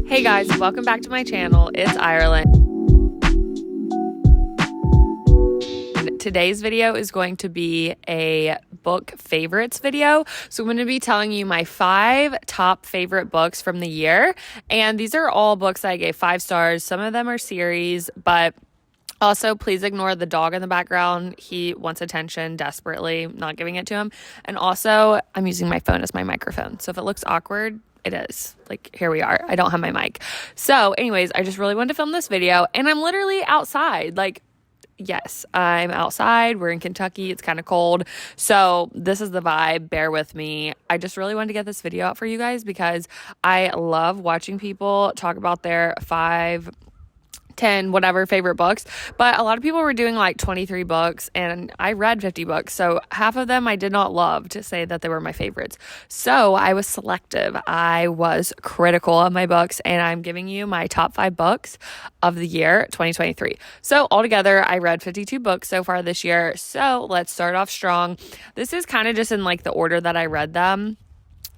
Hey guys, welcome back to my channel. It's Iralyn. Today's video is going to be a book favorites video. So I'm going to be telling you my 5 top favorite books from the year. And these are all books that I gave 5 stars. Some of them are series, but also please ignore the dog in the background. He wants attention desperately, not giving it to him. And also I'm using my phone as my microphone. So if it looks awkward, it is. Like, here we are. I don't have my mic. So anyways, I just really wanted to film this video and I'm literally outside. Like, yes, I'm outside. We're in Kentucky. It's kind of cold. So this is the vibe. Bear with me. I just really wanted to get this video out for you guys because I love watching people talk about their 5, 10, whatever favorite books. But a lot of people were doing like 23 books and I read 50 books. So half of them I did not love to say that they were my favorites. So I was selective. I was critical of my books and I'm giving you my top 5 books of the year 2023. So altogether, I read 52 books so far this year. So let's start off strong. This is kind of just in like the order that I read them.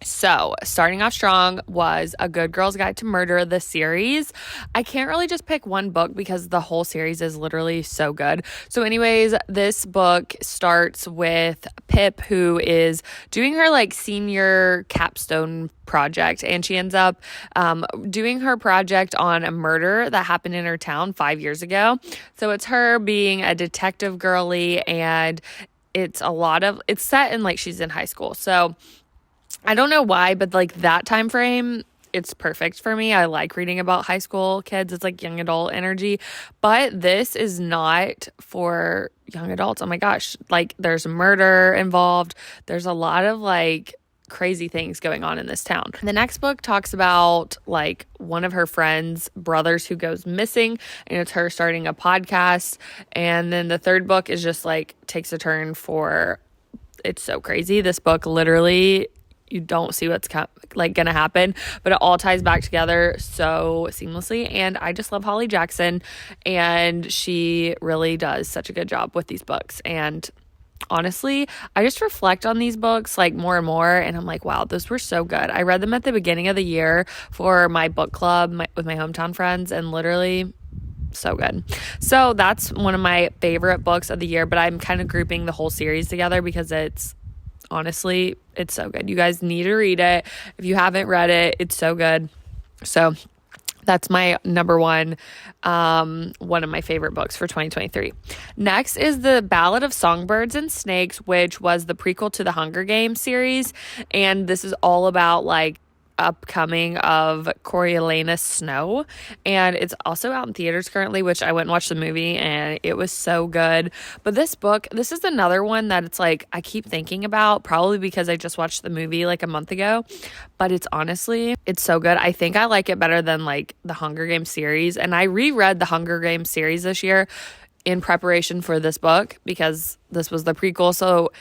So starting off strong was A Good Girl's Guide to Murder, the series. I can't really just pick one book because the whole series is literally so good. So anyways, this book starts with Pip, who is doing her like senior capstone project, and she ends up doing her project on a murder that happened in her town 5 years ago. So it's her being a detective girly, and it's set in like she's in high school. So I don't know why, but like that time frame, it's perfect for me. I like reading about high school kids. It's like young adult energy, but this is not for young adults. Oh my gosh. Like there's murder involved. There's a lot of like crazy things going on in this town. The next book talks about like one of her friends' brothers who goes missing, and it's her starting a podcast. And then the third book is just like takes a turn for, it's so crazy. This book literally, you don't see what's gonna happen, but it all ties back together so seamlessly. And I just love Holly Jackson, and she really does such a good job with these books. And honestly, I just reflect on these books like more and more, and I'm like, wow, those were so good. I read them at the beginning of the year for my book club with my hometown friends, and literally so good. So that's one of my favorite books of the year, but I'm kind of grouping the whole series together because honestly, it's so good. You guys need to read it. If you haven't read it, it's so good. So that's my number one of my favorite books for 2023. Next is The Ballad of Songbirds and Snakes, which was the prequel to the Hunger Games series. And this is all about like upcoming of Coriolanus Snow, and it's also out in theaters currently, which I went and watched the movie and it was so good. But this is another one that it's like I keep thinking about, probably because I just watched the movie like a month ago, but it's so good. I think I like it better than like the Hunger Games series, and I reread the Hunger Games series this year in preparation for this book because this was the prequel. So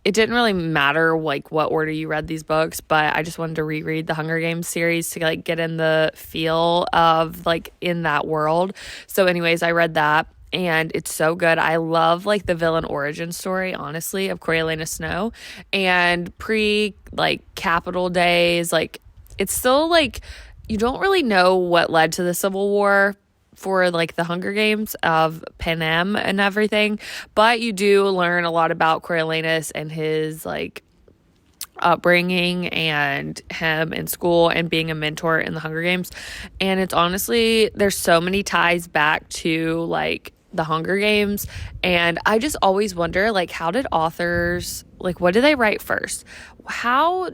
it didn't really matter like what order you read these books, but I just wanted to reread the Hunger Games series to like get in the feel of like in that world. So anyways, I read that and it's so good. I love like the villain origin story, honestly, of Coriolanus Snow, and pre like Capitol days. Like it's still like you don't really know what led to the Civil War for like the Hunger Games of Panem and everything, but you do learn a lot about Coriolanus and his like upbringing and him in school and being a mentor in the Hunger Games. And it's honestly, there's so many ties back to like the Hunger Games, and I just always wonder like how did authors, like what did they write first? How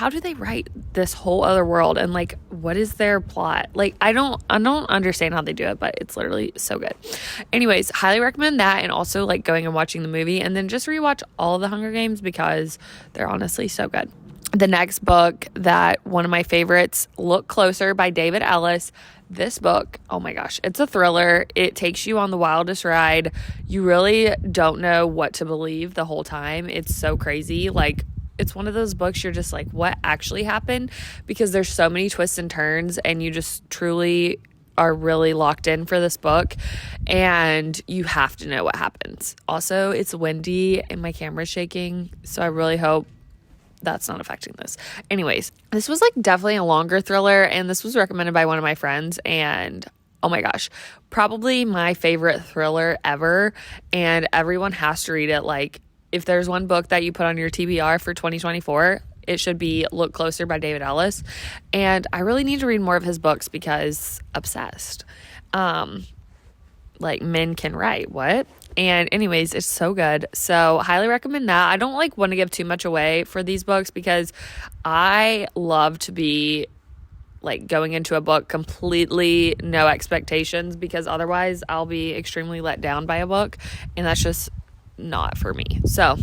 do they write this whole other world, and like what is their plot? Like I don't understand how they do it, but it's literally so good. Anyways, highly recommend that, and also like going and watching the movie, and then just rewatch all of the Hunger Games because they're honestly so good. The next book, that one of my favorites, Look Closer by David Ellis. This book, oh my gosh, it's a thriller. It takes you on the wildest ride. You really don't know what to believe the whole time. It's so crazy. Like it's one of those books you're just like, what actually happened? Because there's so many twists and turns, and you just truly are really locked in for this book, and you have to know what happens. Also, it's windy and my camera's shaking, so I really hope that's not affecting this. Anyways, this was like definitely a longer thriller, and this was recommended by one of my friends, and oh my gosh, probably my favorite thriller ever, and everyone has to read it. Like, if there's one book that you put on your TBR for 2024, it should be Look Closer by David Ellis, and I really need to read more of his books because obsessed. Like, men can write, what? And anyways, it's so good. So highly recommend that. I don't like want to give too much away for these books because I love to be like going into a book completely no expectations, because otherwise I'll be extremely let down by a book, and that's just not for me. So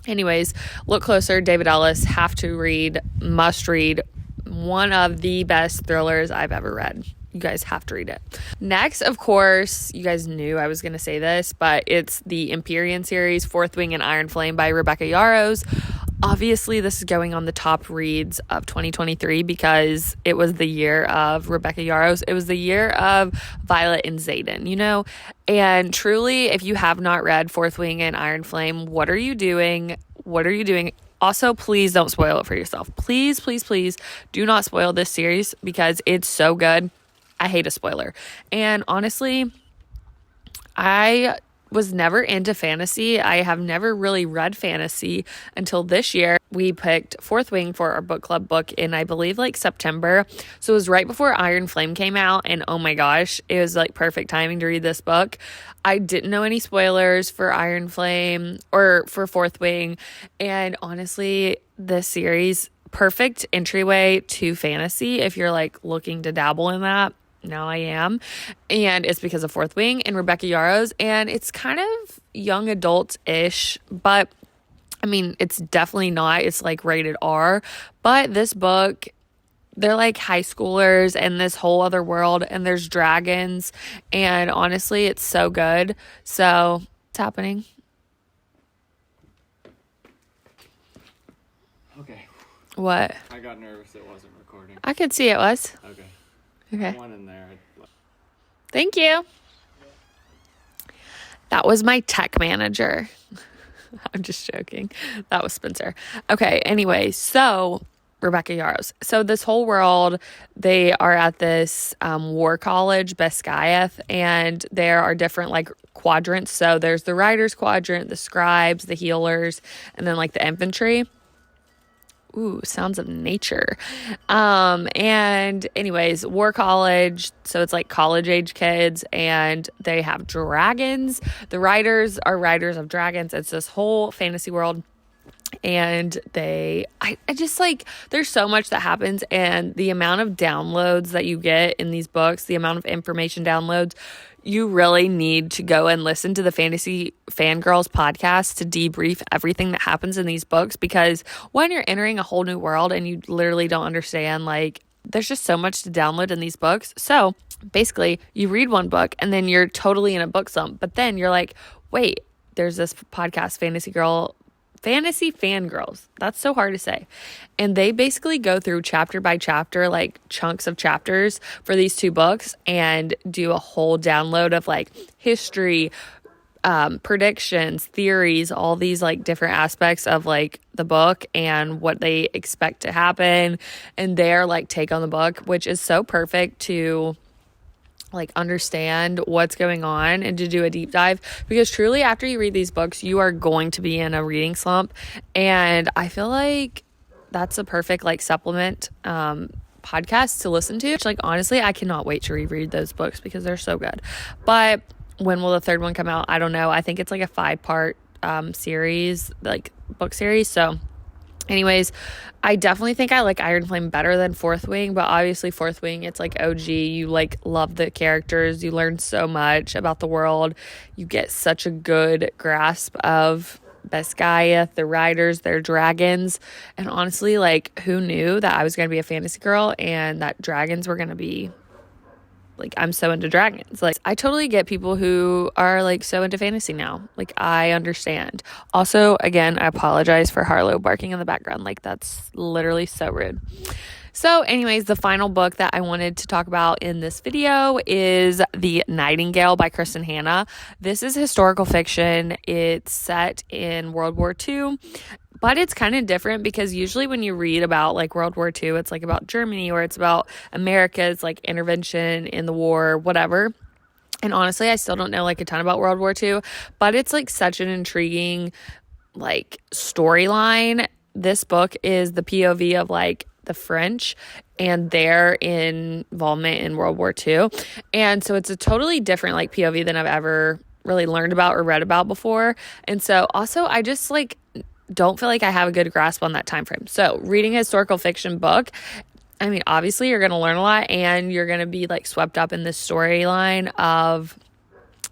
anyways, Look Closer, David Ellis, have to read, must read, one of the best thrillers I've ever read. You guys have to read it. Next, of course, you guys knew I was going to say this, but it's the Empyrean series, Fourth Wing and Iron Flame by Rebecca Yarros. Obviously, this is going on the top reads of 2023 because it was the year of Rebecca Yarros. It was the year of Violet and Xaden, you know? And truly, if you have not read Fourth Wing and Iron Flame, what are you doing? What are you doing? Also, please don't spoil it for yourself. Please, please, please do not spoil this series because it's so good. I hate a spoiler. And honestly, I was never into fantasy. I have never really read fantasy until this year. We picked Fourth Wing for our book club book in, I believe, like September. So it was right before Iron Flame came out. And oh my gosh, it was like perfect timing to read this book. I didn't know any spoilers for Iron Flame or for Fourth Wing. And honestly, this series, perfect entryway to fantasy if you're like looking to dabble in that. Now I am. And it's because of Fourth Wing and Rebecca Yarros. And it's kind of young adult-ish, but I mean, it's definitely not. It's like rated R. But this book, they're like high schoolers in this whole other world, and there's dragons. And honestly, it's so good. So it's happening. Okay. What? I got nervous it wasn't recording. I could see it was. Okay. Okay. One in there. Thank you. That was my tech manager. I'm just joking. That was Spencer. Okay, anyway, so Rebecca Yarros. So this whole world, they are at this war college, Beskayeth, and there are different like quadrants. So there's the riders quadrant, the scribes, the healers, and then like the infantry. Ooh, sounds of nature. And anyways, war college. So it's like college age kids, and they have dragons. The riders are riders of dragons. It's this whole fantasy world. And I just like, there's so much that happens, and the amount of downloads that you get in these books, the amount of information downloads, you really need to go and listen to the Fantasy Fangirls podcast to debrief everything that happens in these books, because when you're entering a whole new world and you literally don't understand, like, there's just so much to download in these books. So basically, you read one book and then you're totally in a book slump, but then you're like, wait, there's this podcast, Fantasy Fangirls. That's so hard to say. And they basically go through chapter by chapter, like chunks of chapters for these two books, and do a whole download of like history, predictions, theories, all these like different aspects of like the book and what they expect to happen, and their like take on the book, which is so perfect to like understand what's going on and to do a deep dive, because truly after you read these books, you are going to be in a reading slump. And I feel like that's a perfect like supplement podcast to listen to. Like, honestly, I cannot wait to reread those books because they're so good. But when will the third one come out? I don't know. I think it's like a 5-part series, like book series. So anyways, I definitely think I like Iron Flame better than Fourth Wing, but obviously Fourth Wing, it's like OG. You like love the characters. You learn so much about the world. You get such a good grasp of Beskayeth, the riders, their dragons. And honestly, like, who knew that I was going to be a fantasy girl and that dragons were going to be like, I'm so into dragons. Like, I totally get people who are like so into fantasy now. Like, I understand. Also, again, I apologize for Harlow barking in the background. Like, that's literally so rude. So anyways, the final book that I wanted to talk about in this video is The Nightingale by Kristen Hanna. This is historical fiction. It's set in World War II. But it's kind of different because usually when you read about like World War II, it's like about Germany or it's about America's like intervention in the war, whatever. And honestly, I still don't know like a ton about World War II, but it's like such an intriguing like storyline. This book is the POV of like the French and their involvement in World War II. And so it's a totally different like POV than I've ever really learned about or read about before. And so also I just like don't feel like I have a good grasp on that time frame. So reading a historical fiction book, I mean, obviously you're going to learn a lot and you're going to be like swept up in this storyline of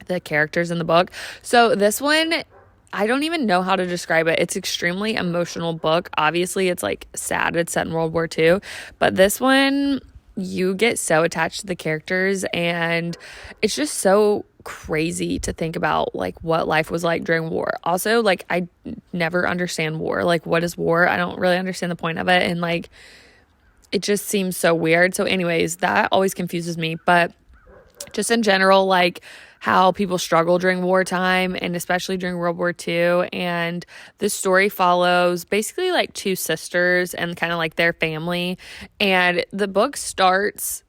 the characters in the book. So this one, I don't even know how to describe it. It's extremely emotional book. Obviously it's like sad. It's set in World War II, but this one, you get so attached to the characters and it's just so crazy to think about like what life was like during war. Also, like I never understand war. Like what is war? I don't really understand the point of it. And like it just seems so weird. So anyways, that always confuses me. But just in general, like how people struggle during wartime and especially during World War II. And this story follows basically like two sisters and kind of like their family. And the book starts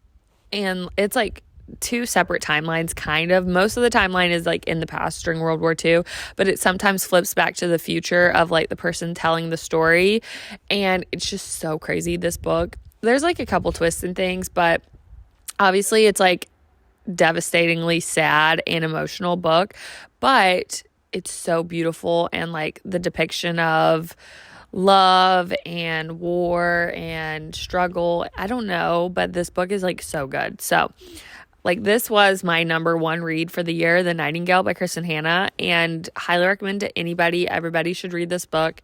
and it's like two separate timelines, kind of. Most of the timeline is like in the past during World War II, but it sometimes flips back to the future of like the person telling the story. And it's just so crazy, this book. There's like a couple twists and things, but obviously it's like devastatingly sad and emotional book, but it's so beautiful. And like the depiction of love and war and struggle, I don't know, but this book is like so good. So like this was my number one read for the year, The Nightingale by Kristen Hanna, and highly recommend to anybody. Everybody should read this book.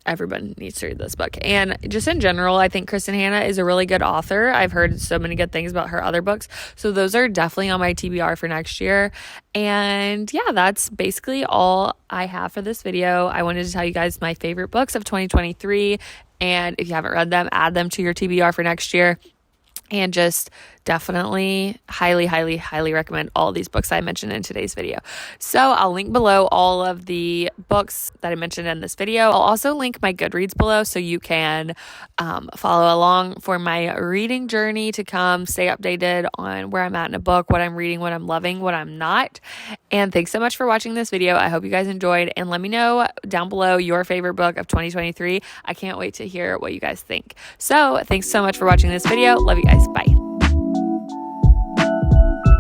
Everyone needs to read this book. And just in general, I think Kristen Hanna is a really good author. I've heard so many good things about her other books. So those are definitely on my TBR for next year. And yeah, that's basically all I have for this video. I wanted to tell you guys my favorite books of 2023. And if you haven't read them, add them to your TBR for next year. And just definitely highly, highly, highly recommend all these books I mentioned in today's video. So I'll link below all of the books that I mentioned in this video. I'll also link my Goodreads below so you can follow along for my reading journey to come, stay updated on where I'm at in a book, what I'm reading, what I'm loving, what I'm not. And thanks so much for watching this video. I hope you guys enjoyed, and let me know down below your favorite book of 2023. I can't wait to hear what you guys think. So thanks so much for watching this video. Love you guys. Bye.